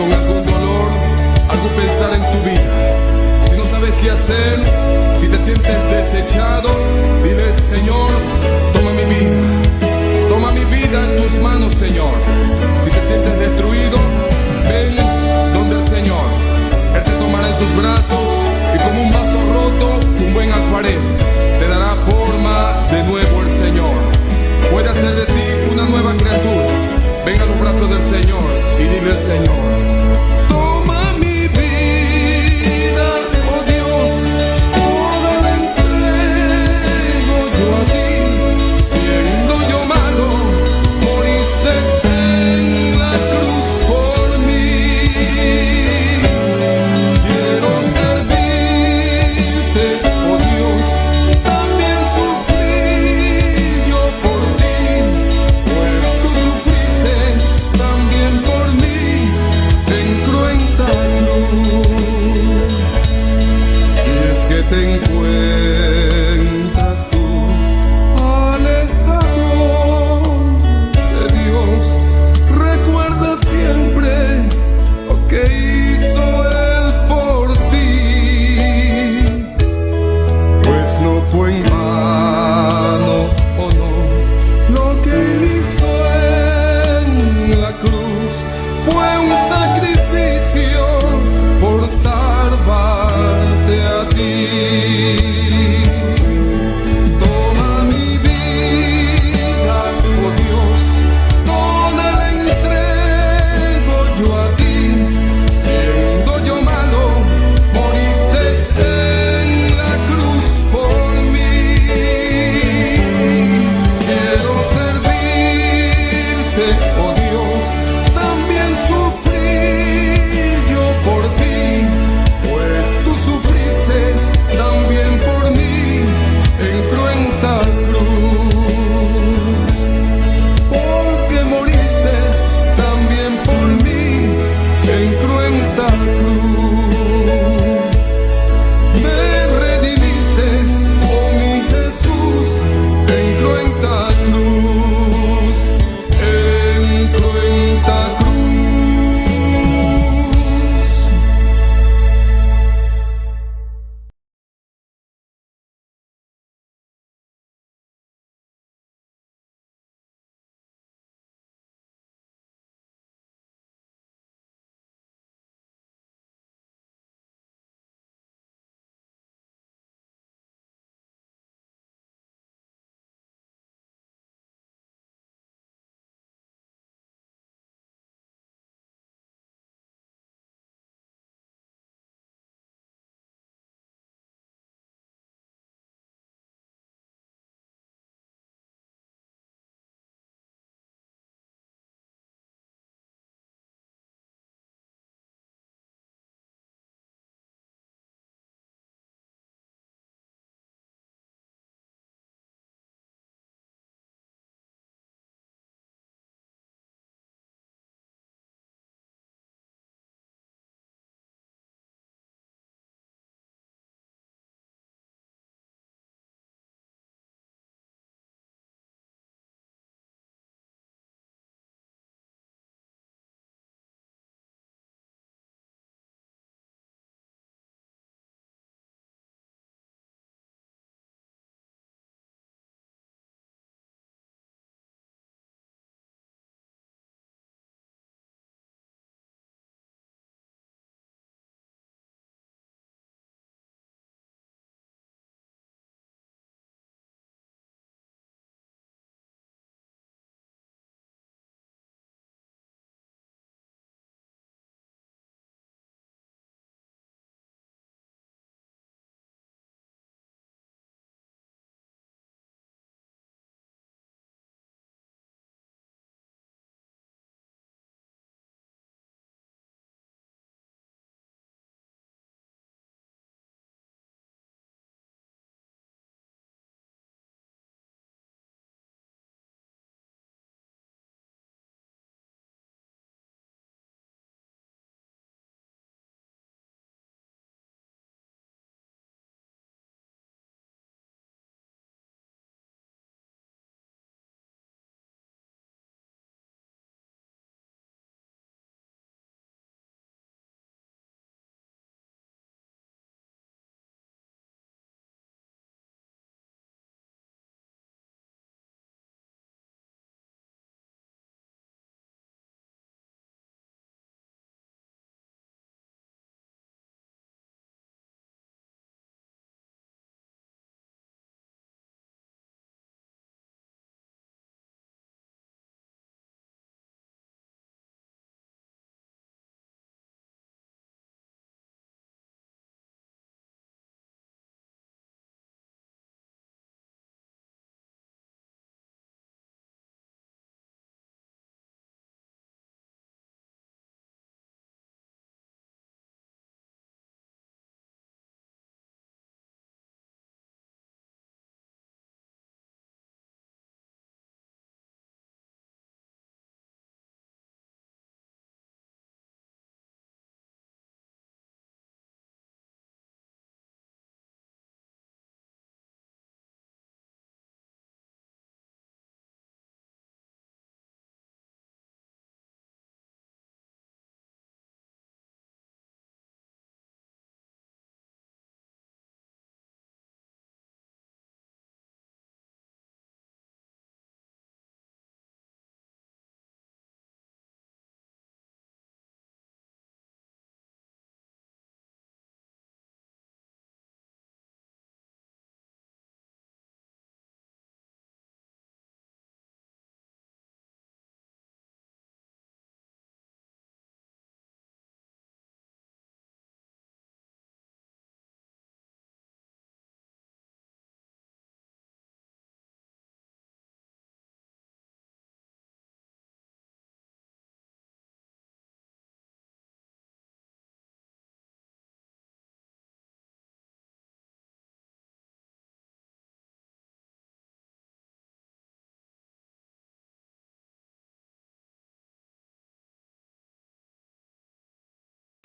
con algún dolor, algún pensar en tu vida, si no sabes qué hacer, si te sientes desechado, dile: Señor, toma mi vida en tus manos, Señor. Si te sientes destruido, ven donde el Señor. Él te tomará en sus brazos y como un vaso roto, un buen acuarel, te dará forma de nuevo el Señor. Puede hacer de ti una nueva criatura. Ven a los brazos del Señor y dile al Señor: toma mi vida, oh Dios, toda la entrego yo a ti. Siendo yo malo, moriste en la cruz por mí. Quiero servirte, oh Dios, también sufrir yo por ti, pues tú sufriste también por mí.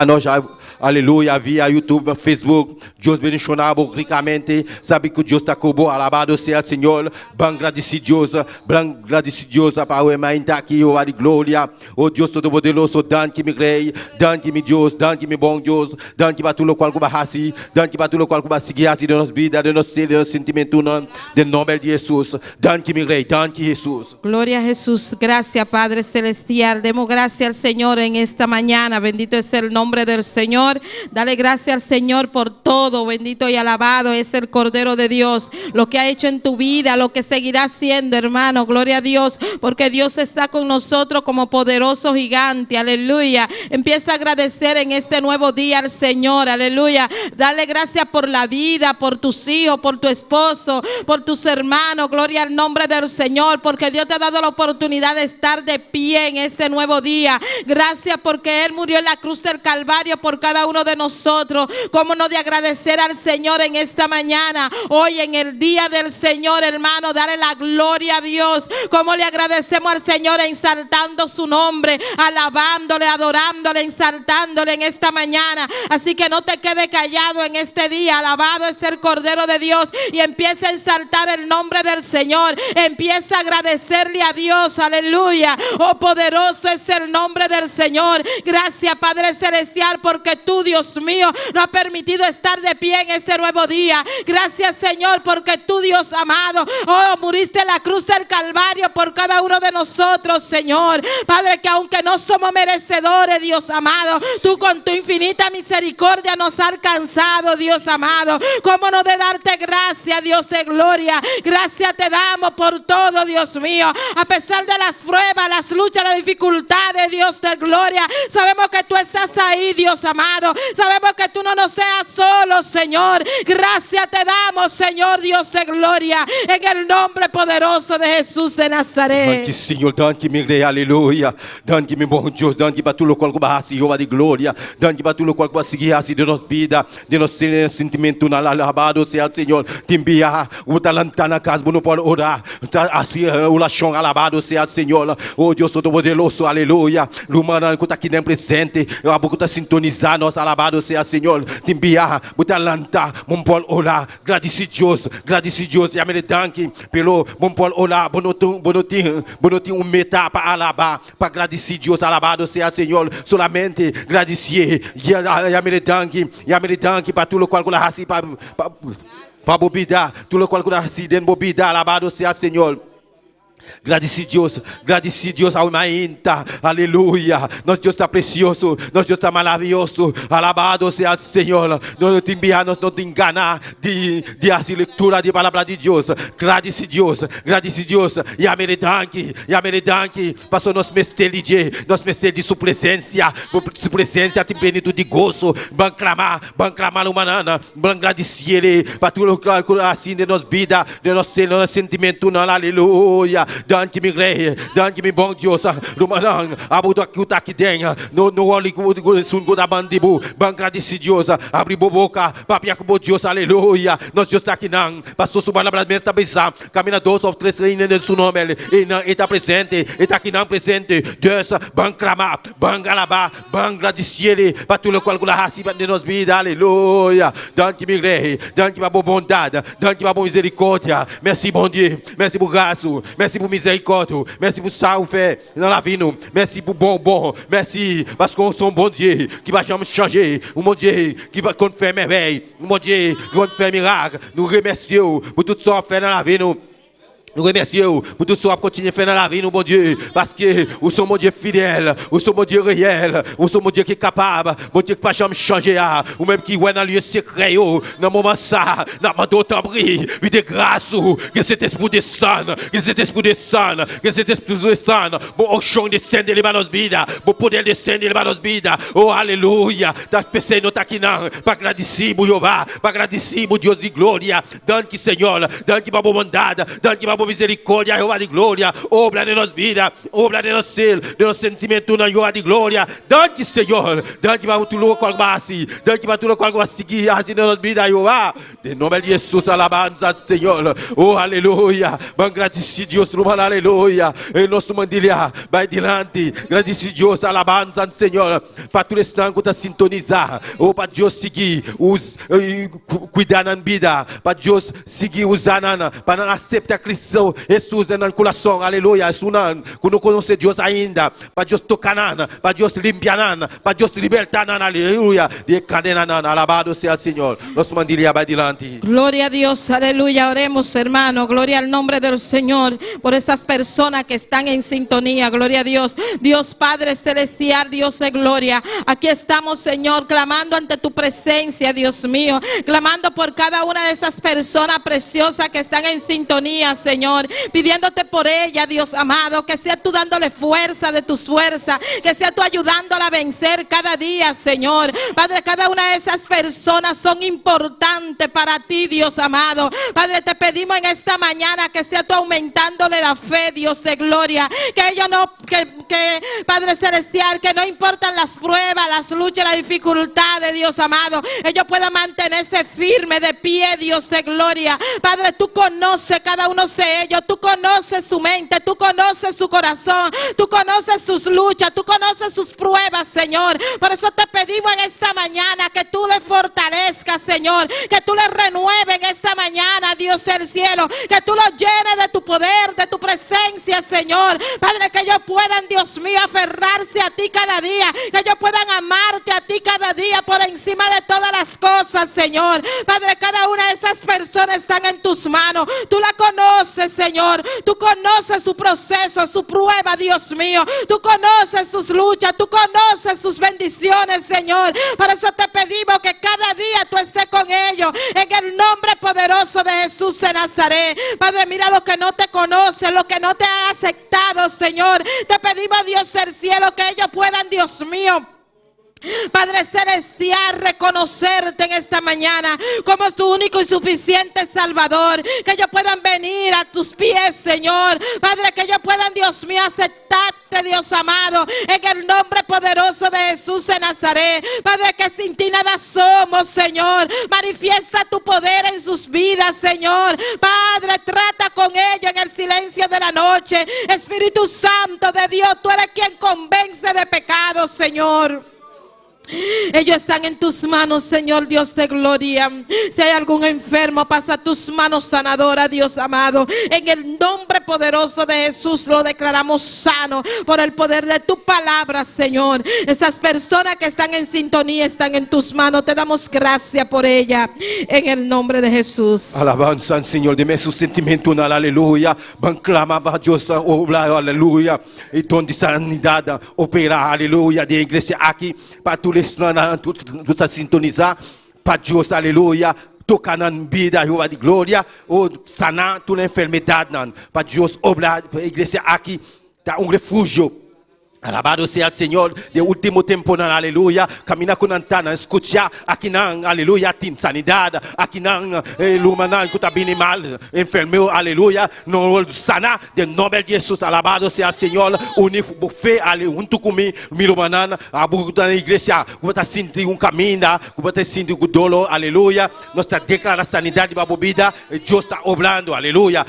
Nós já, aleluia, via YouTube, Facebook, Deus bendicionado ricamente, sabe que Deus está cobo, alabado seja o Senhor, bem agradecido para o irmão aqui, o de glória, o Deus todo-poderoso, dan que me rei, dan que me Deus, dan que me bom Deus, dan que para tudo o qual que bahasi, dan que para tudo o qual que vai seguir assim de nossa vida, de nosso ser, de nosso sentimento, de nome de Jesus, dan que me rei, dan que Jesus. Gloria a Jesús, gracias Padre Celestial, demos gracias al Señor en esta mañana, bendito es el nombre del Señor, dale gracias al Señor por todo, bendito y alabado es el Cordero de Dios, lo que ha hecho en tu vida, lo que seguirá haciendo, hermano, gloria a Dios, porque Dios está con nosotros como poderoso gigante, aleluya. Empieza a agradecer en este nuevo día al Señor, aleluya, dale gracias por la vida, por tus hijos, por tu esposo, por tus hermanos, gloria al nombre del Señor, porque Dios te ha dado la oportunidad de estar de pie en este nuevo día. Gracias porque Él murió en la cruz del Calvario por cada uno de nosotros. Cómo no de agradecer al Señor en esta mañana, hoy en el día del Señor, hermano, dale la gloria a Dios. Cómo le agradecemos al Señor exaltando su nombre, alabándole, adorándole, exaltándole en esta mañana. Así que no te quedes callado en este día. Alabado es el Cordero de Dios y empieza a exaltar el nombre del Señor. Empieza a agradecerle a Dios, aleluya. Oh, poderoso es el nombre del Señor. Gracias, Padre Celestial, porque tú, Dios mío, nos has permitido estar de pie en este nuevo día. Gracias, Señor, porque tú, Dios amado, oh, muriste en la cruz del Calvario por cada uno de nosotros, Señor. Padre, que aunque no somos merecedores, Dios amado, tú con tu infinita misericordia nos has alcanzado, Dios amado. ¿Cómo no de darte gracias, Dios de gloria? Gracias te damos por todo, Dios mío. A pesar de las pruebas, las luchas, las dificultades, Dios de gloria, sabemos que tú estás ahí, Dios amado. Sabemos que tú no nos dejas solos, Señor. Gracias te damos, Señor, Dios de gloria, en el nombre poderoso de Jesús de Nazaret. Danke, Senhor, danke, meu rei, aleluia. Danke, meu bom Deus, danke para tudo o qual que vai Jeová de glória. Danke para tudo o qual que vai seguir assim de nossa vida, de nosso sentimento, na alabado seja o Senhor. Te enviar o talento na casa, não pode orar. Assim, o lachão, alabado seja o Senhor. Oh, Deus todo-poderoso, aleluia. Lumana, que está aqui nem presente, a boca está sintonizada, nosso alabado seja o Senhor. Te enviar o talento, não pode orar. Agradecidos, e a minha danke pelo, não pode orar, bonotinho meta para alabar, para agradecer Deus, alabado seja o Senhor. Solamente agradecer, e a minha danke para tudo o qual que assim para bobida, tudo o qual que assim den bobida, alabado seja o Senhor. Agradeci Deus ao mainta, aleluia. Nosso Deus está precioso, nosso Deus está maravilhoso, alabado seja o Senhor. Não te enviar, não te enganar de assim leitura de palavra de Deus. Agradeci Deus, e a minha danke, passou nosso mestre de sua presença, te benito de gozo, ban clamar humanana, ban agradecer ele, para tudo assim de nossa vida, de nosso sentimento, aleluia. Danke mi rei, danke mi bom Deus, Rumanang, abudo aqui o aqui dentro, no olho com sungo da bandibu, ban agradeci Deus, abre boca, papia com Deus, aleluia. Nós Deus está aqui não, passou sua palavra mesmo está pensando, caminha 2 ou 3 reina no seu nome, ele está presente, ele está aqui não presente, Deus, ban clamar, ban alabar, ban agradecer ele, para tudo o qual que assim de nossa vida, aleluia. Danke mi rei, danke para boa bondade, danke para boa misericórdia, merci bom Deus, merci por graça, merci por misericórdia, merci por salve dans la vie nous, merci pour bon, merci parce qu'on est un bon Dieu qui va jamais changer, un bon Dieu qui va faire merveille, un bon Dieu qui va faire miracle. Nous remercions pour tout ça fait dans la vie nous. Nous remercions pour tout ce qu'on continue à faire dans la vie, nous, bon Dieu, parce que nous sommes mon Dieu fidèle, nous sommes mon Dieu réel, nous sommes mon Dieu qui est capable, mon Dieu qui ne peut jamais changer, ou même qui est dans le lieu secret, dans le moment ça, dans le moment d'autant brille, vu de grâce, que cet esprit descende, que cet esprit descende, que cet esprit descende, bon, au champ descende les manos vida, bon, poder descende les manos vida, oh, alléluia, ta pensée nous taquinant, pas agradecer, pour Jéhovah, pas agradecer, pour Dieu de gloire, danke Seigneur, danke pour bonne bondade, danke pour por misericordia, Jehová de gloria. Obra de nos vida, obra de nos ser, de nos sentimentos, Jehová de gloria. Danke, Senhor. Danke para tu louco algo assim. Danke para tu louco algo assim que assim de nos vida, Jehová. Em nome de Jesus, alabanza, Senhor. Oh, aleluia. Bem agradecido, Deus, aleluia. Em nosso mandilha, vai dilante. Agradecido, Deus, alabanza, Senhor. Para tu estar com a sintonizar. Oh, para Deus seguir, cuidar na vida. Para Deus seguir usando, para aceitar Cristo, Jesus no coração, aleluia. Quando conhece Deus ainda, para Deus tocar, para Deus limpiar, para Deus libertar, aleluia. De cadena, alabado sea el Señor. Nos mandilha va adelante. Gloria a Dios, aleluya. Oremos, hermano. Gloria al nombre del Señor por estas personas que están en sintonía. Gloria a Dios. Dios Padre Celestial, Dios de gloria. Aquí estamos, Señor, clamando ante tu presencia, Dios mío. Clamando por cada una de esas personas preciosas que están en sintonía, Señor. Pidiéndote por ella, Dios amado, que sea tú dándole fuerza de tus fuerzas. Que sea tú ayudándola a vencer cada día, Señor. Padre, cada una de esas personas son importantes para ti, Dios amado. Padre, te pedimos en esta mañana que sea tú aumentándole la fe, Dios de gloria. Que ellos no, que Padre Celestial, que no importan las pruebas, las luchas, las dificultades, Dios amado, ellos puedan mantenerse firmes de pie, Dios de gloria. Padre, tú conoces cada uno de ellos, tú conoces su mente, tú conoces su corazón, tú conoces sus luchas, tú conoces sus pruebas, Señor. Por eso te pedimos en esta mañana que tú le fortalezcas, Señor, que tú le renueves en esta mañana, Dios del cielo, que tú los llenes de tu poder, de tu presencia, Señor. Padre, que ellos puedan, Dios mío, aferrarse a ti cada día, que ellos puedan amarte a ti cada día por encima de todas las cosas, Señor. Padre, cada una de esas personas están en tus manos. Tú la conoces, Señor. Tú conoces su proceso, su prueba, Dios mío. Tú conoces sus luchas, tú conoces sus bendiciones, Señor. Por eso te pedimos que cada día tú estés con ellos, en el nombre poderoso de Jesús de Nazaret. Padre, mira lo que no te conocen, lo que no te han aceptado, Señor. Te pedimos, Dios del cielo, que ellos puedan, Dios mío, Padre Celestial, reconocerte en esta mañana como tu único y suficiente Salvador. Que ellos puedan venir a tus pies, Señor. Padre, que ellos puedan, Dios mío, aceptarte, Dios amado, en el nombre poderoso de Jesús de Nazaret. Padre, que sin ti nada somos, Señor. Manifiesta tu poder en sus vidas, Señor. Padre, trata con ellos en el silencio de la noche. Espíritu Santo de Dios, tú eres quien convence de pecado, Señor. Ellos están en tus manos, Señor Dios de gloria. Si hay algún enfermo, pasa tus manos sanadoras, Dios amado. En el nombre poderoso de Jesús lo declaramos sano por el poder de tu palabra, Señor. Esas personas que están en sintonía están en tus manos. Te damos gracias por ella en el nombre de Jesús. Alabanza al Señor, dime su sentimiento, aleluya. Van clama para Dios, obra, aleluya. Y donde sanidad opera, aleluya, de iglesia aquí, para tu tu está sintonizar, para Deus, aleluia, tocar na vida, Jehová de glória, ou sanar toda enfermidade, para Deus, obrar, para a igreja aqui, dá refúgio. Alabado sea el Señor de último tiempo, aleluya. Camina con antana, escucha aquí, aleluya, tin sanidad, aquí, lumana, que está bien mal, enfermo, aleluya. No sana, de nombre de Jesús, alabado sea el Señor. Unir fe, junto conmigo, mi lumana, a la iglesia, que está sintiendo un camino, que está sintiendo un dolor, aleluya. Nuestra declaración sanidad de la vida, Dios está obrando, aleluya.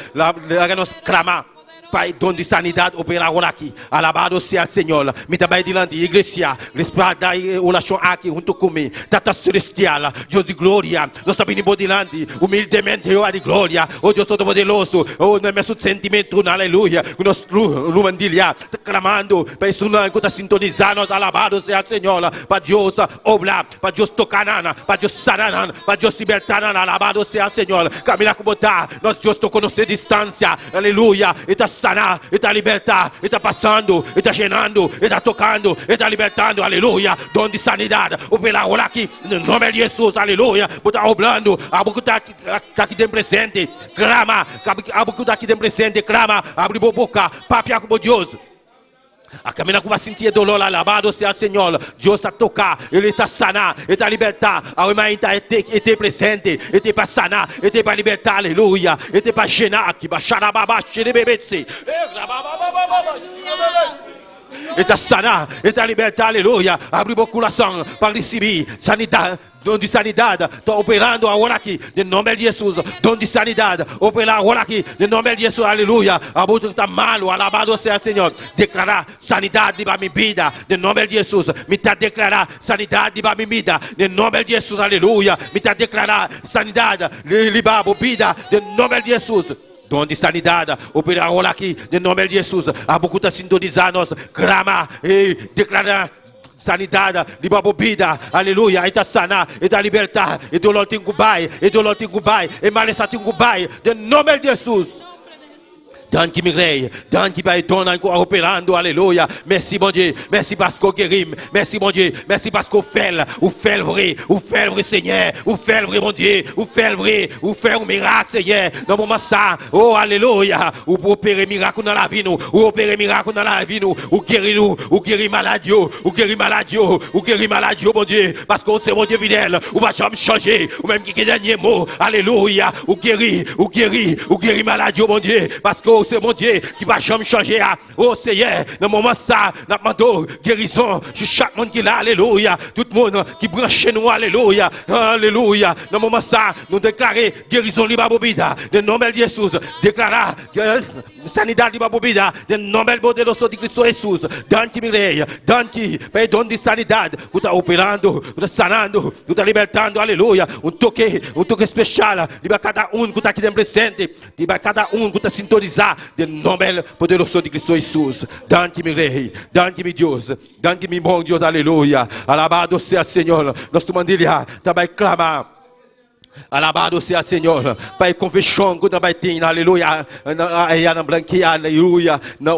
Nos clama. Pai, don de sanidade opera agora aqui. Alabado seja o Senhor. Me também diante da igreja. Respada e oração aqui junto comigo. Tata celestial. Deus de glória. Nós sabemos por diante. Humildemente, eu de glória. Oh Deus todo-poderoso. Oh, não é meu sentimento. Aleluia. Nós lumandilha. Clamando. Para isso não está sintonizando. Alabado seja o Senhor. Para Deus obrar. Para Deus tocar. Para Deus sanar. Para Deus libertar. Alabado seja o Senhor. Caminhar como está. Nós Deus está conhecendo distância. Aleluia. Está sanar, está libertar, está passando, está llenando, está tocando, está libertando, aleluia. Dom de sanidade, opera agora aqui, no nome de Jesus, aleluia. Está obrando, a boca está aqui dentro presente, clama, a boca está aqui dentro presente, clama, abre a boca, papia como Deus. A caminhar com uma sentir dolor, alabado seja o Senhor. Deus está a tocar, Ele está a sanar, Ele está a libertar. A irmã está presente, Ele está para sanar, Ele está para libertar, aleluia. Ele está para genar, que baixar a babaxa de bebê-se. Ele está a sanar, Ele está a libertar, aleluia. Abre o coração para receber sanidade. Dom de sanidade, está operando agora aqui, em nome de Jesus. Dom de sanidade, operar agora aqui, em nome de Jesus, aleluia. A boca está malo, alabado seja o Senhor. Declarar sanidade para minha vida, em nome de Jesus. Me está declarar sanidade para minha vida, em nome de Jesus, aleluia. Me está declarar sanidade, para a vida, em nome de Jesus. Dom de sanidade, operar agora aqui, em nome de Jesus. A boca está sintonizando, clama e declarar sanidade, liba bobida, aleluia, e está sanar, e está libertar, e dolor tem cubai, e malestar tem cubai, em nome de Jesus. Danke mi rei, danke bei dona operando, aleluia. Merci mon Dieu, merci parce que guérim, merci mon Dieu, merci parce que vous faites vrai Seigneur, vous faites vrai mon Dieu, vous faites un miracle Seigneur. Dans le moment ça, oh alléluia, vous opérez miracle dans la vie nous, vous opérez miracle dans la vie nous, vous guérir maladie, vous guérir maladie mon Dieu, parce que c'est mon Dieu fidèle, vous va jamais changer, ou même qui est dernier mot, alléluia, vous guérir maladie mon Dieu, parce que c'est mon Dieu qui va jamais changer. Oh Seigneur, dans le moment ça, nous demandons guérison sur chaque monde qui est là, alléluia. Tout le monde qui branche chez nous, alléluia. Alléluia. Dans le moment ça, nous déclarons guérison libre bobida. Dans le nom de Jésus, déclarons sanidade libre bobida. Dans le nom de Cristo Jesus. Danke mi rei, danke, perdão de sanidade. Tu está operando, tu está sanando, tu está libertando, aleluia. Toque especial, liba cada que está aqui dentro presente, liba cada que está sintonizado. De nome poderoso de Cristo Jesus. Danke mi rei, danke mi Deus, danke mi bom Deus, aleluia. Alabado seja o Senhor. Nosso mandilha também clama. Alabado seja o Senhor. Pai, confissão que também tem, aleluia. Na branqueia, aleluia. Na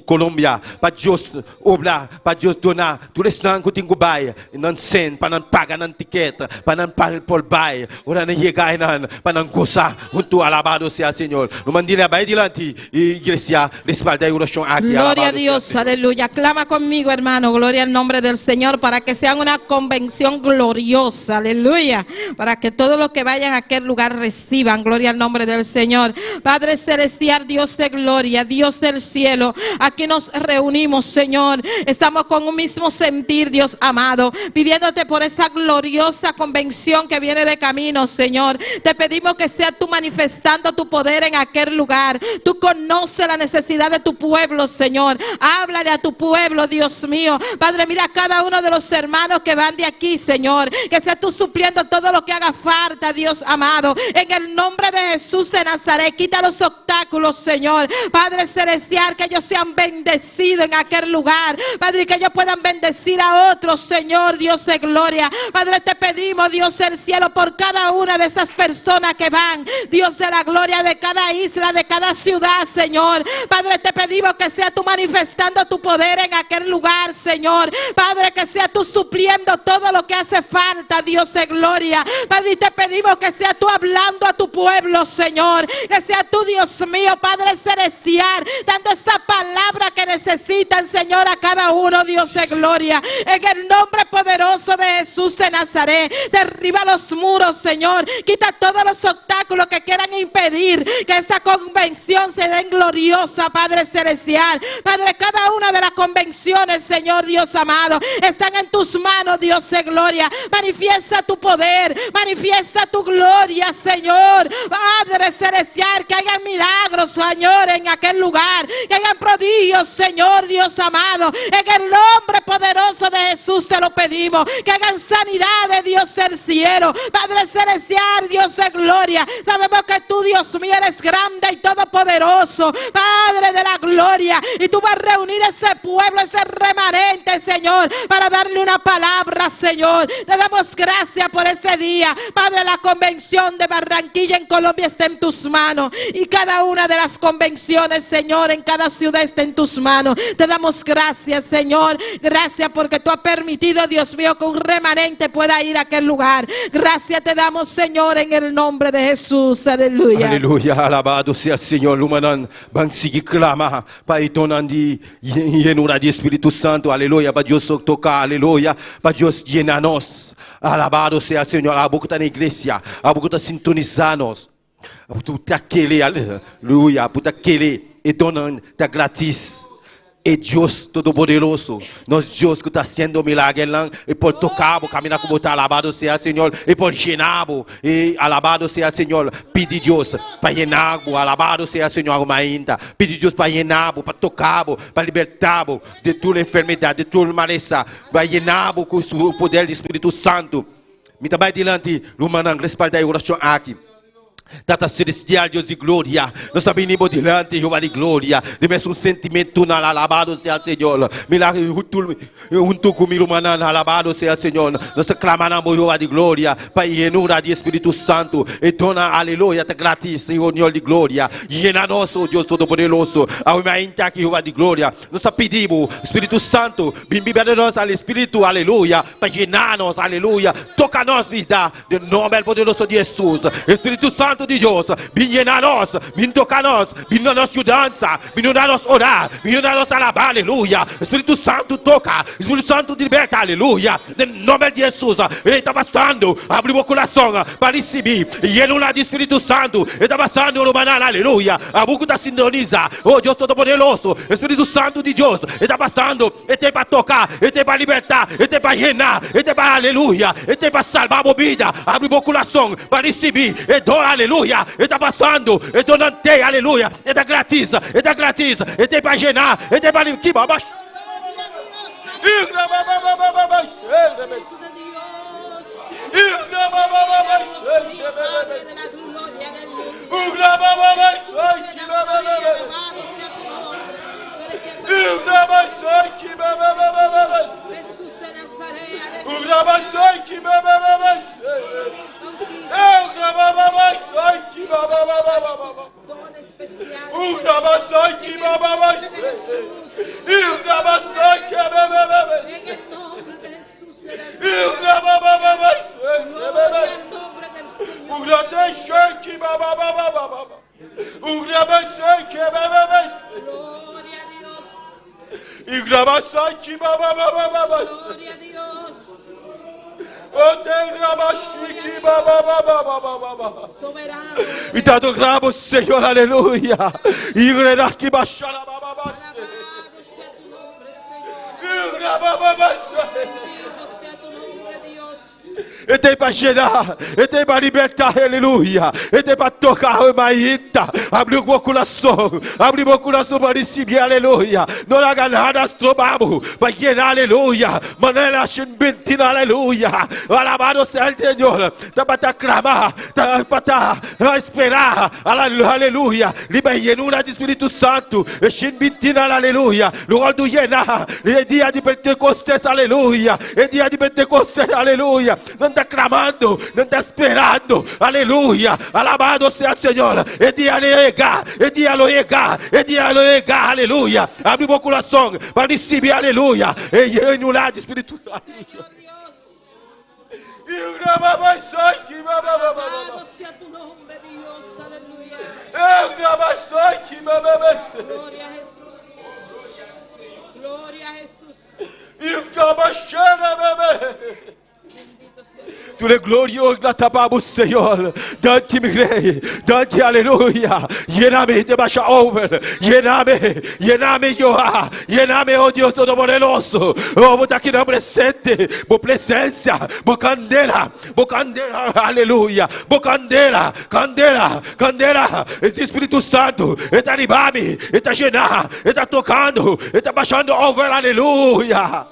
Colômbia. Para Deus obrar, para Deus donar. Tudo isso não tem que bai. Não sen, para não pagar não ticket, para não pagar por bai. Ora não chegar não, para não gozar. Junto alabado seja o Senhor. No mandilha vai dilante, igreja, respalda a oração aqui. Gloria a Dios, aleluya. Clama conmigo, hermano. Gloria al nombre del Señor para que sea una convención gloriosa, aleluya. Para que todos los que vayan a aquel lugar reciban, gloria al nombre del Señor. Padre celestial, Dios de gloria, Dios del cielo, aquí nos reunimos, Señor. Estamos con un mismo sentir, Dios amado, pidiéndote por esa gloriosa convención que viene de camino, Señor. Te pedimos que sea tú manifestando tu poder en aquel lugar. Tú conoces la necesidad de tu pueblo, Señor. Háblale a tu pueblo, Dios mío. Padre, mira a cada uno de los hermanos que van de aquí, Señor. Que sea tú supliendo todo lo que haga falta, Dios amado, en el nombre de Jesús de Nazaret. Quita los obstáculos, Señor. Padre celestial, que ellos sean bendecidos en aquel lugar, Padre, que ellos puedan bendecir a otros, Señor, Dios de gloria. Padre, te pedimos, Dios del cielo, por cada una de esas personas que van, Dios de la gloria, de cada isla, de cada ciudad, Señor. Padre, te pedimos que sea tú manifestando tu poder en aquel lugar, Señor. Padre, que sea tú supliendo todo lo que hace falta, Dios de gloria. Padre, te pedimos que sea tú hablando a tu pueblo, Señor. Que sea tú, Dios mío, Padre celestial, dando esa palabra que necesitan, Señor, a cada uno, Dios de gloria. En el nombre poderoso de Jesús de Nazaret, derriba los muros, Señor. Quita todos los obstáculos que quieran impedir que esta convención se den gloriosa, Padre celestial. Padre, cada una de las convenciones, Señor, Dios amado, están en tus manos, Dios de gloria. Manifiesta tu poder, manifiesta tu gloria, Señor. Padre celestial, que hagan milagros, Señor, en aquel lugar, que hagan prodigios, Señor, Dios amado. En el nombre poderoso de Jesús te lo pedimos. Que hagan sanidad de Dios del cielo, Padre celestial, Dios de gloria. Sabemos que tú, Dios mío, eres grande y todopoderoso, Padre de la gloria, y tú vas a reunir ese pueblo, ese remanente, Señor, para para darle una palabra, Señor. Te damos gracias por ese día. Padre, la convención de Barranquilla en Colombia está en tus manos. Y cada una de las convenciones, Señor, en cada ciudad está en tus manos. Te damos gracias, Señor. Gracias porque tú has permitido, Dios mío, que un remanente pueda ir a aquel lugar. Gracias te damos, Señor, en el nombre de Jesús. Aleluya. Aleluya, alabado sea el Señor. Lumanan, van sigi clama, pa itonandi, llenura de Espíritu Santo. Aleluya, para Dios tocar, aleluya, para Dios llenarnos. Alabado sea el Señor. A boca da igreja, a boca sintonizarnos. Puta aquele, aleluia, puta aquele, e donan da grátis. E Deus Todo-Poderoso, nós Deus que está sendo milagre lá, e por tocar, por caminhar como está, alabado seja o Senhor, e por llenar, e alabado seja o Senhor, pedir Deus para llenar, alabado seja o Senhor, ainda, pedir Deus para llenar, para tocar, para libertar de toda enfermidade, de toda maleza, para llenar com o poder do Espírito Santo. Me trabalha diante, Lumanang, respaldar a oração aqui. Tata celestial, Deus de glória, nós venimos diante, Jeová de glória, de mesmo sentimento, alabado seja o Senhor, milagre junto comigo, alabado seja o Senhor, nós clamamos, Jeová de glória, para llenura de Espírito Santo, e dona, aleluia, te grátis, Senhor de glória, llena-nos, Deus Todo-Poderoso, ao ainda aqui, Jeová de glória, nós pedimos, Espírito Santo, bem-vindo-nos ao Espírito, aleluia, para llenar-nos, aleluia, toca-nos, vida, de nome poderoso de Jesus, Espírito Santo de Deus, vem llenar-nos, vem tocar-nos, vem nos dança, vem nos orar, vem nos alabar, aleluia. Espírito Santo toca, Espírito Santo liberta, aleluia. Em nome de Jesus, Ele está passando, abre o coração para receber, llena de Espírito Santo, Ele está passando, aleluia. A boca da sintoniza, oh Deus Todo-Poderoso, Espírito Santo de Deus, Ele está passando, Ele tem para tocar, Ele tem para libertar, Ele tem para llenar, Ele tem para, aleluia, Ele tem para salvar a vida, abre o coração para receber, e dona, aleluia. Está passando, está donante, aleluia, está gratis, está para llenar, está para limpar. E te adoramos, Senhor, aleluia. E verás que baixar a babá. E tem para gerar, e tem para libertar, aleluia. E tem para tocar a maíta. Abre o meu coração para receber, aleluia. Não haga nada, trobamos, para gerar, aleluia. Manela bentina, aleluia. Alabado seja o Senhor. Está para clamar, está para esperar, aleluia. Libera de Espírito Santo. Bentina, aleluia. Lugar do llenar, é dia de Pentecostes, aleluia. É dia de Pentecostes, aleluia. Não está clamando, não está esperando, aleluia, alabado seja o Senhor, é dia de llegar, é dia de llegar, é dia de llegar, aleluia, abre o meu coração para receber, aleluia, e llenar de Espírito Santo. Alabado sea tu nombre, Dios, aleluya. Gloria a Jesús. Gloria a Jesús. Tu es glorioso, gloriamos, Senhor. Dante-me, Rei. Dante, aleluia. Llena-me de baixa over. Llena-me, Jeová. Llena-me, oh Deus Todo-Poderoso. Oh, vou aqui na presente. Por presença. Por candela. Aleluia. Por candela. Esse Espírito Santo. Está animando-me. Está llenando. Está tocando. Está baixando over. Aleluia.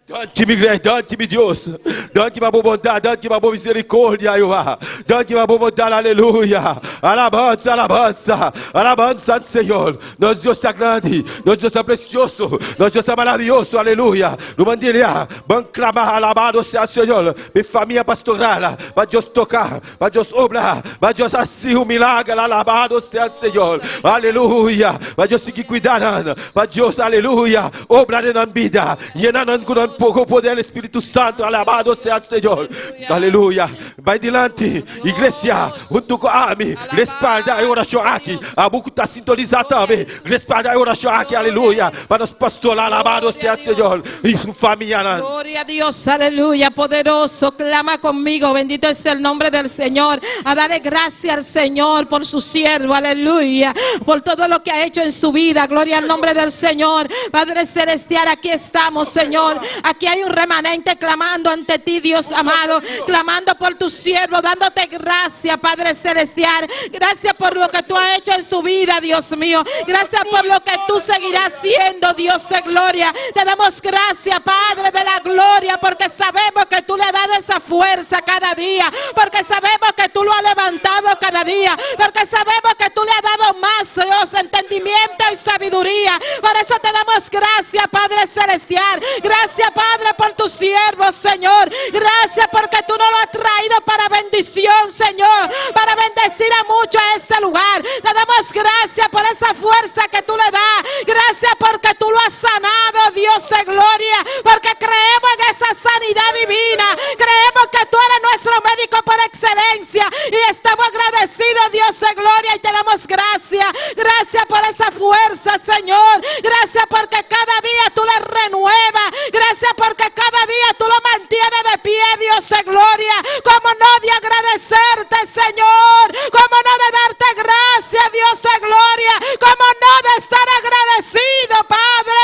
Dante-me, Deus. Dante-me a boa bondade, dante-me a boa misericórdia, Jeová. Dante-me a boa bondade, aleluia. alabanza, alabanza, alabanza al Señor. Nosso Deus está grande, nosso Deus está precioso, nosso Deus está maravilhoso, aleluia. No mandilia, vamos clamar, alabado seja o Senhor. Minha família pastoral, para Deus tocar, para Deus obrar, para Deus assim um milagre, alabado seja o Senhor, aleluia. Para Deus seguir cuidando, para Deus, aleluia, obrar na vida, llenando com o poder do Espírito Santo, alabado seja o Senhor, aleluia. Vai dilante, igreja, junto com a AME, respalda a oração aqui, a boca está sintonizada também, respalda a oração aqui, aleluia, para os pastores, alabado seja o Senhor, e sua família. Gloria a Dios, aleluya, poderoso, clama conmigo, bendito es el nombre del Señor, a darle gracias al Señor por su siervo, aleluya, por todo lo que ha hecho en su vida, gloria al nombre del Señor. Padre Celestial, aquí estamos, Señor, aquí hay un remanente clamando ante ti, Dios amado, clamando por tu siervo, dándote gracias, Padre Celestial, gracias por lo que tú has hecho en su vida, Dios mío, gracias por lo que tú seguirás siendo, Dios de gloria, te damos gracias, Padre de la gloria, porque sabemos que tú le has dado esa fuerza cada día, porque sabemos que tú lo has levantado cada día, porque sabemos que tú le has dado más, Dios, entendimiento y sabiduría. Por eso te damos gracias, Padre Celestial, gracias, Padre, por tu siervo, Señor, gracias porque tú nos lo has traído para bendición, Señor, para bendecir a muchos a este lugar. Te damos gracias por esa fuerza que tú le das, gracias porque tú lo has sanado, Dios de gloria, porque creemos en esa sanidad divina, creemos que tú eres nuestro médico por excelencia y estamos agradecidos, Dios de gloria, y te damos gracias, gracias por esa fuerza, Señor, gracias porque cada día tú le renuevas, gracias porque cada día tú lo mantienes de pie, Dios de gloria. Como no de agradecerte, Señor, como no de darte gracias, Dios de gloria, como no de estar agradecido, Padre,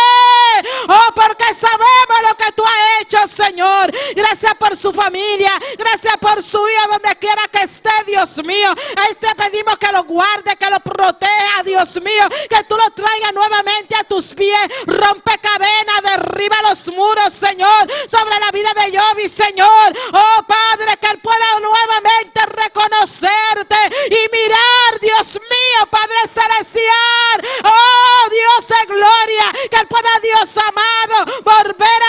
oh, porque sabemos lo que tú has hecho, Señor. Gracias por su familia, gracias por su hijo donde quiera que esté, Dios mío. Ahí te pedimos que lo guarde, que lo proteja, Dios mío, que tú lo traigas nuevamente a tus pies, rompe cadenas, derriba los muros, Señor, sobre la vida de Jovi, Señor. Oh, Padre, que él pueda nuevamente reconocerte y mirar, Dios mío, Padre Celestial, oh, Dios de gloria, que él pueda, Dios amado, volver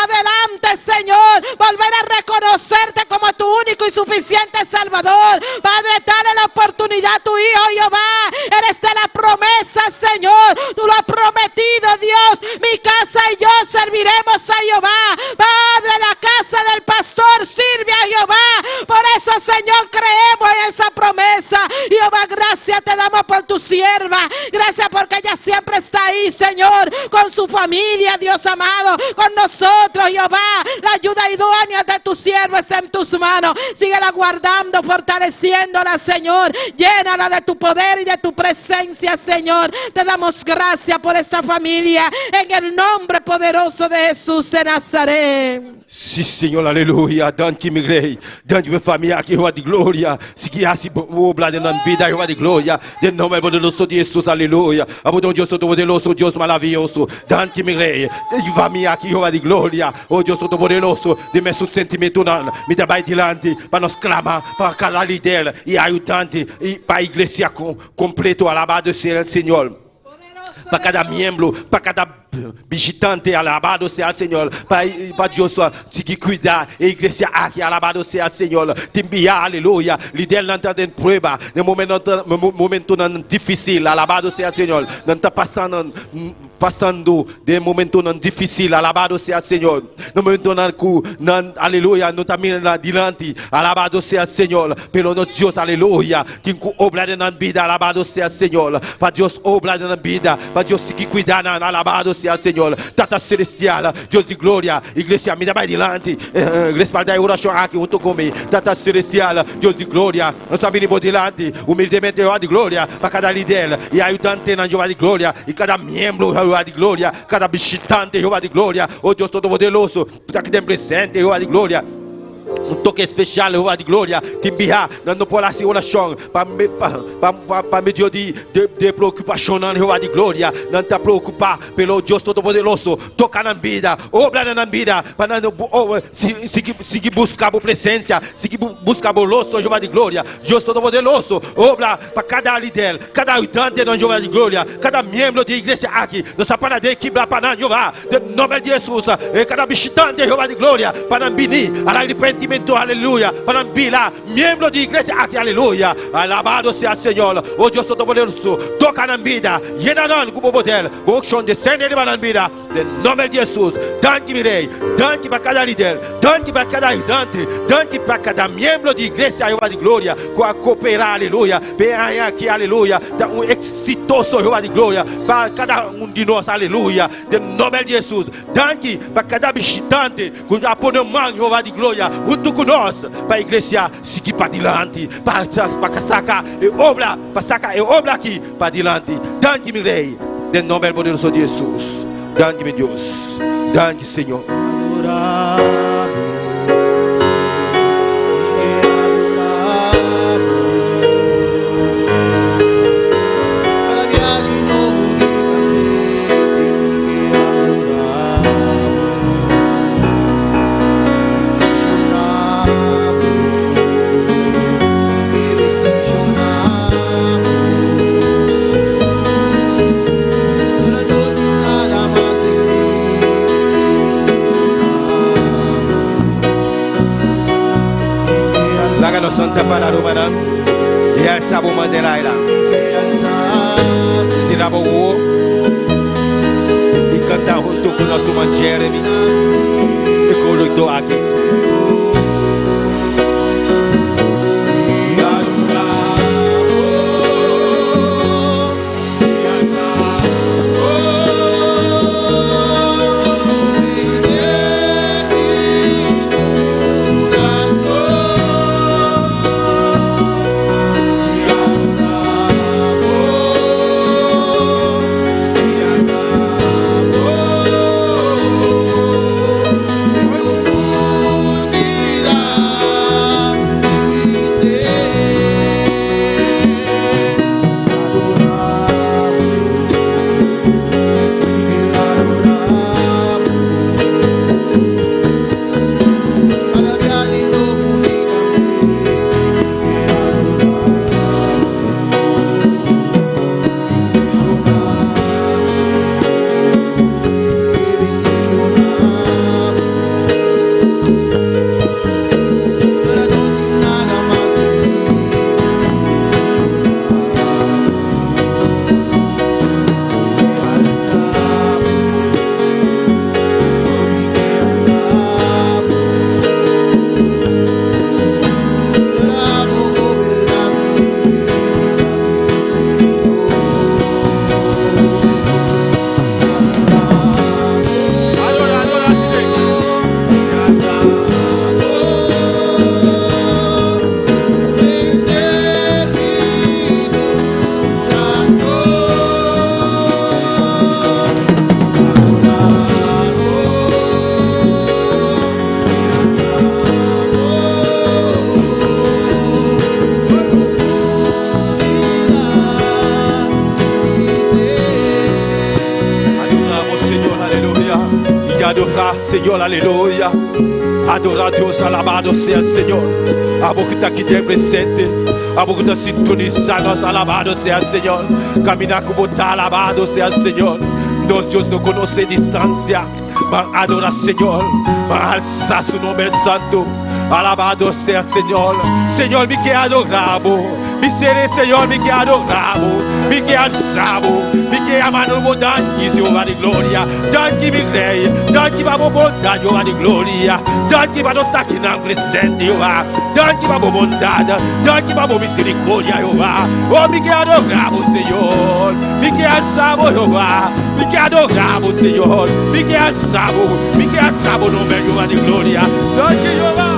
adelante, Señor, volver a reconocerte como tu único y suficiente Salvador. Padre, dale la oportunidad a tu hijo, Jehová, eres de la promesa, Señor, tú lo has prometido, Dios, mi casa y yo serviremos a Jehová. Padre, la casa del pastor sirve a Jehová, por eso, Señor, creemos en esa promesa. Jehová, gracias te damos por tu sierva, gracias porque ella siempre está ahí, Señor, con su familia, Dios amado, con nosotros, Jehová. La ayuda idónea de tu siervo está en tus manos, síguela guardando, fortaleciéndola, Señor, llénala de tu poder y de tu presencia, Señor. Te damos gracias por esta familia, en el nombre poderoso de Jesús de Nazaret. Sim, Senhor, aleluia. Dante me grei, dante minha família aqui, rua de glória. Se que assim, obra de vida, rua de glória. De nome poderoso de Jesus, aleluia. Abundante Deus, todo-poderoso, Deus maravilhoso. Dante me grei, de família aqui, rua de glória. Oh Deus todo-poderoso, de meu sentimento, me dá bem dilante, para nos clamar, para cada líder e ajudante, e para a igreja completo, alabado seja o Senhor. Para cada membro, para cada visitante, alabado seja o Senhor, para Deus seguir cuidar, a igreja aqui, alabado seja o Senhor, te enviar, aleluia, líder não está em prova, no momento difícil, alabado seja o Senhor, não está passando de momento difícil, alabado seja o Senhor, no momento aleluia, não está mirando adiante, alabado seja o Senhor, pelo nosso Deus, aleluia, que obra na vida, alabado seja o Senhor, para Deus obra na vida, para Deus seguir cuidando, alabado seja o Senhor, Tata Celestial, Deus de glória, igreja, me dá mais adiante, respaldar a oração aqui junto comigo, Tata Celestial, Deus de glória, nós sabemos por diante, humildemente, Jeová de glória, para cada líder, e ajudante na Jeová de glória, e cada membro, Jeová de glória, cada visitante, Jeová de glória, oh Deus todo-poderoso, está aqui presente, Jeová de glória. um toque especial, Jeová de glória, te enviar, não pode lá oração, para meio de preocupação, Jeová de glória, não te preocupar pelo Deus Todo-Poderoso, toca na vida, obra na vida, para não seguir buscar a presença, seguir buscar o rosto, Jeová de glória, Deus Todo-Poderoso, obra para cada líder, cada habitante, Jeová de glória, cada membro de igreja aqui, nossa parada quebrar para Jeová, em nome de Jesus, cada visitante, Jeová de glória, para vir al arrepentimiento, aleluya, para vir lá, membro de igreja aqui, aleluya, alabado seja o Senhor, o Deus Todo-Poderoso, toca na vida, llenaram com o poder, com unção, descende na vida, em nome de Jesus, danke meu rei, danke para cada líder, danke para cada ajudante, danke para cada membro de igreja, Jeová de glória, com cooperar, aleluia, bem aqui, aleluia, um exitoso Jeová de glória, para cada de nós, aleluia, em nome de Jesus, danke para cada visitante, com apoio mão, Jeová de glória, junto com nós, para a igreja seguir para adiante, para sacar e obra, para sacar e obra aqui para adiante, danke meu rei, em nome poderoso de Jesus, danke meu Deus, danke Senhor. Santa para Romana e alçava o bandeira se lavou e cantar junto com o nosso irmão Jeremy e colocou aqui. Señor, aleluya. Adorar a Dios, alabado sea el Señor. A vos que está aquí de presente, a vos que está sintonizando, alabado sea el Señor. Caminar como está, alabado sea el Señor. Dios no conoce distancia. Mas adorar al Señor, mas alzar su nombre santo. Alabado sea el Señor. Señor, me que adoramos. Mi ser Señor, me que adoramos. Me que alzamos. Me que amamos, danke, Jehová de gloria. Danke, mi rey. Danke, vamos bondad, Jehová de gloria. Danke, vamos estar aqui na presente, Jehová. Danke, vamos bondad. Danke, vamos misericórdia, Jehová. Oh, me que adoramos, Senhor. Me que alzamos, Jehová. Me que adoramos, Senhor. Me que alzamos, no nome, Jehová de gloria. Danke, Jehová.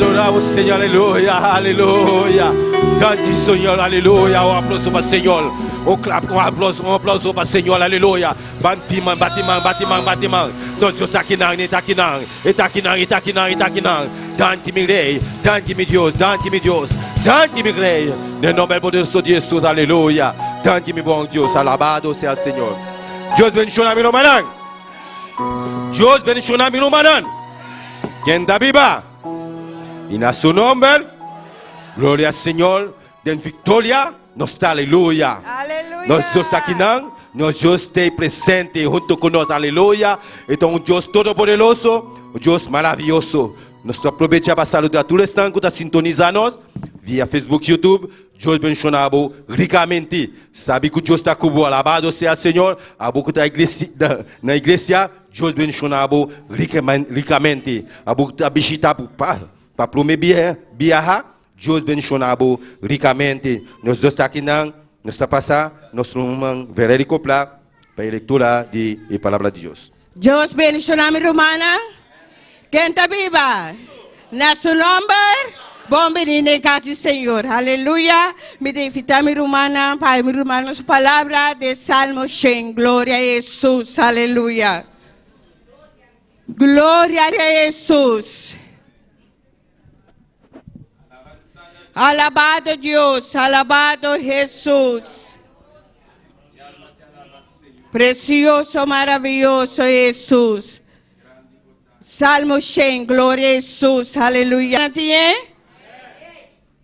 adoramos, Señor, aleluya, aleluya. Cante, Señor, aleluya. Un aplauso para el Señor. Un aplauso para el Señor, aleluya. Batiman. Nós Deus está aqui não. Dante-me rei, dante-me Deus, dante-me rei. No nome poderoso de Jesus, aleluya. Dante-me bom Deus, alabado sea el Señor. Deus bendiga mi hermano. Deus bendiga mi hermano. Quem está viva? Y en su nombre, gloria al Señor, de victoria, nos está, aleluya. Nós Deus está aqui não, nós Deus está presente junto conosco, aleluya. Então, Deus todo-poderoso, Deus maravilhoso. Nós aproveitamos para saludar todos os que estão sintonizando via Facebook, YouTube. Deus bendicionado ricamente. Sabe que Deus está comigo, alabado seja o Senhor. A boca da igreja, na igreja, Deus bendicionado ricamente. A boca da bichita para prometer viajar, Deus bendicionado ricamente. Nós está aqui não, nós está passando, nós vamos verídico para a leitura da palavra de Deus. Deus bendicionado, minha irmã. Quem está viva? Na seu nome, bom menino em casa do Senhor. Aleluia. Me invita, minha irmã, para minha irmã, nossa palavra de Salmo 100. Glória a Jesus. Aleluia. Glória a Jesus. Alabado Deus, alabado Jesus. Precioso, maravilhoso Jesus. Salmo 100, glória a Jesus, aleluia.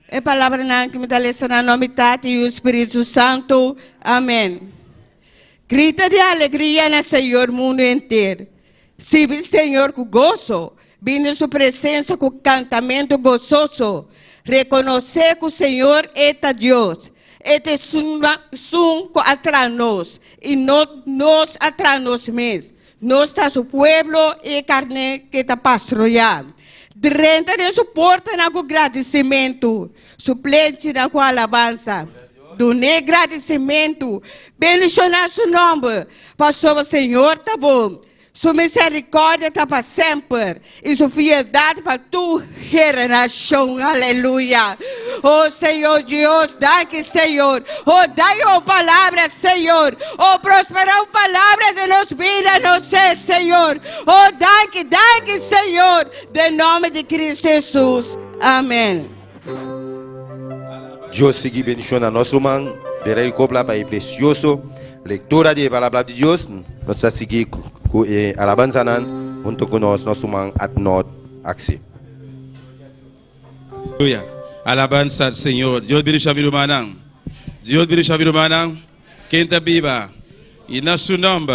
É palavra que me dá lição na nome do e o Espírito Santo. Amém. Grita de alegria no Senhor, mundo inteiro. Sirve Senhor com gozo. Vindo sua presença com cantamento gozoso. Reconhecer que o Senhor é Deus. Este som atrás nós. E nós atrás nós mesmos. Nós está su pueblo e carne que está pastoreando. Dentro de su porta na com agradecimento. Suplente na com alabança. Do agradecimento. Bendicionar seu nome. Pastor, o Senhor tá bom. Sua misericórdia está para sempre. E sua fidelidade para tua geração. Aleluia. Oh Senhor Deus, dá-que Senhor. Oh, dá-me a palavra, Senhor. Oh, prosperar a palavra de nossa vida, não sei, Senhor. Oh, dá-que Senhor. De nome de Cristo Jesus. Amém. Deus siga bendicionando nosso irmão. Verei copla para precioso. Leitura de palavra de Deus. Nós vamos seguir com a alabança junto com nosso irmão Adnot Axi. Aleluia. Alabança do Senhor. Deus bendiga meu irmão. Deus bendiga meu irmão. Quem está viva. E nosso nome.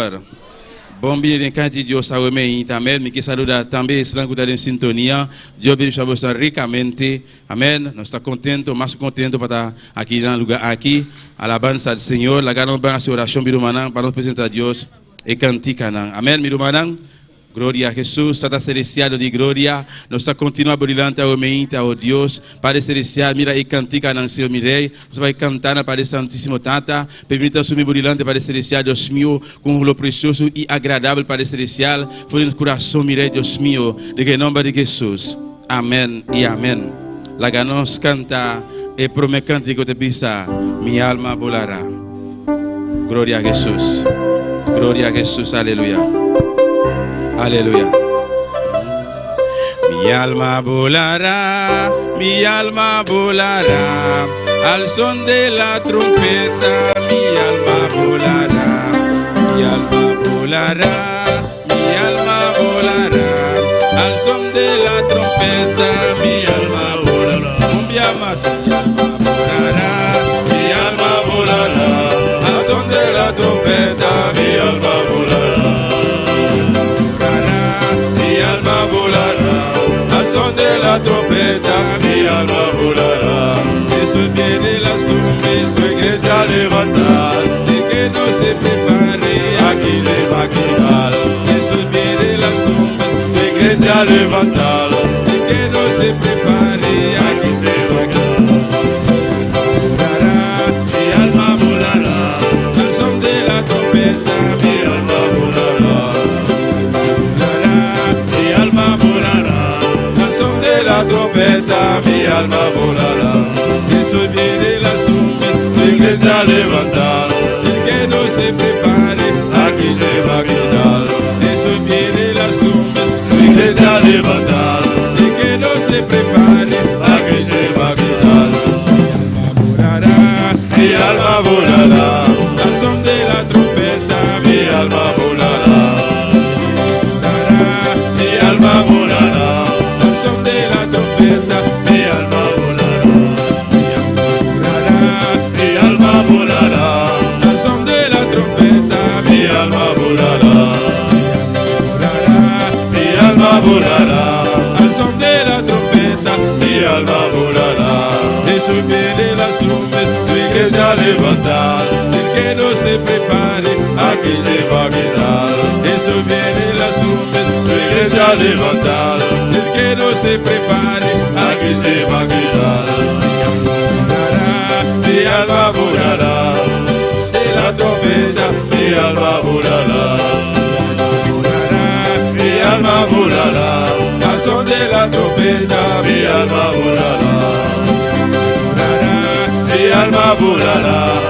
Bom dia, em de Deus, a amém. Amém. Me que saluda também, estão em sintonia. Deus bendiga você ricamente. Amém. Nós estamos contentos, mais contentos para estar aqui no lugar aqui. Alabança do Senhor. Lá nós vamos a oração, meu irmão, para nos apresentar a Deus e cantar. Amém, meu irmão. Glória a Jesus, Santa Celestial de glória. Nós estamos continuando brilhante ao amém, ao Deus. Padre Celestial, mira e cantica no Senhor, mirei. Nós vamos cantar na Padre Santíssimo Tata. Permita subir brilhante, Padre Celestial, Deus meu, com o precioso e agradável, Padre Celestial. Foi no coração, mirei, Deus meu, de nome de Jesus. Amém e amém. Lá nós canta e promete cantar que te pisa, minha alma volará. Glória a Jesus. Glória a Jesus, aleluia. Aleluya. Mi alma volará al son de la trompeta. Mi alma volará, mi alma volará, mi alma volará al son de la trompeta. Mi alma volará, cumbia más. Mi alma volará, mi alma volará al son de la trompeta. Mi alma volará. De la trompeta, mi alma volará. Estoy bien en las nubes, su iglesia a levantar, y que no se prepare, aquí se va a quedar. Estoy bien en las nubes, su iglesia a levantar, y que no se prepare, aquí se va a quedar. Mi alma volará, al son de la trompeta, mi alma volará. Mi alma volará. la trompeta, mi alma volará. Eso viene las nubes, su iglesia levantar. El que no se prepare, aquí se va a quedar. Eso viene las nubes, su iglesia levantar. El que no se prepare, aquí se va a quedar. Mi alma volará, al son de la trompeta, mi alma volará. Mi alma volará, al son de la trompeta, mi alma volará. Mi alma volará, al son de la trompeta, mi alma volará. Mi alma volará, al son de la trompeta, mi alma volará. Eso viene las nubes, su iglesia a levantar. El que no se prepare, aquí se va a quedar. Eso viene las nubes, su iglesia a levantar. El que no se prepare, aquí se va a quedar. Mi alma volará, de la trompeta, mi alma volará. Mi alma volará, al son de la trompeta, mi alma volará. Mi alma volará,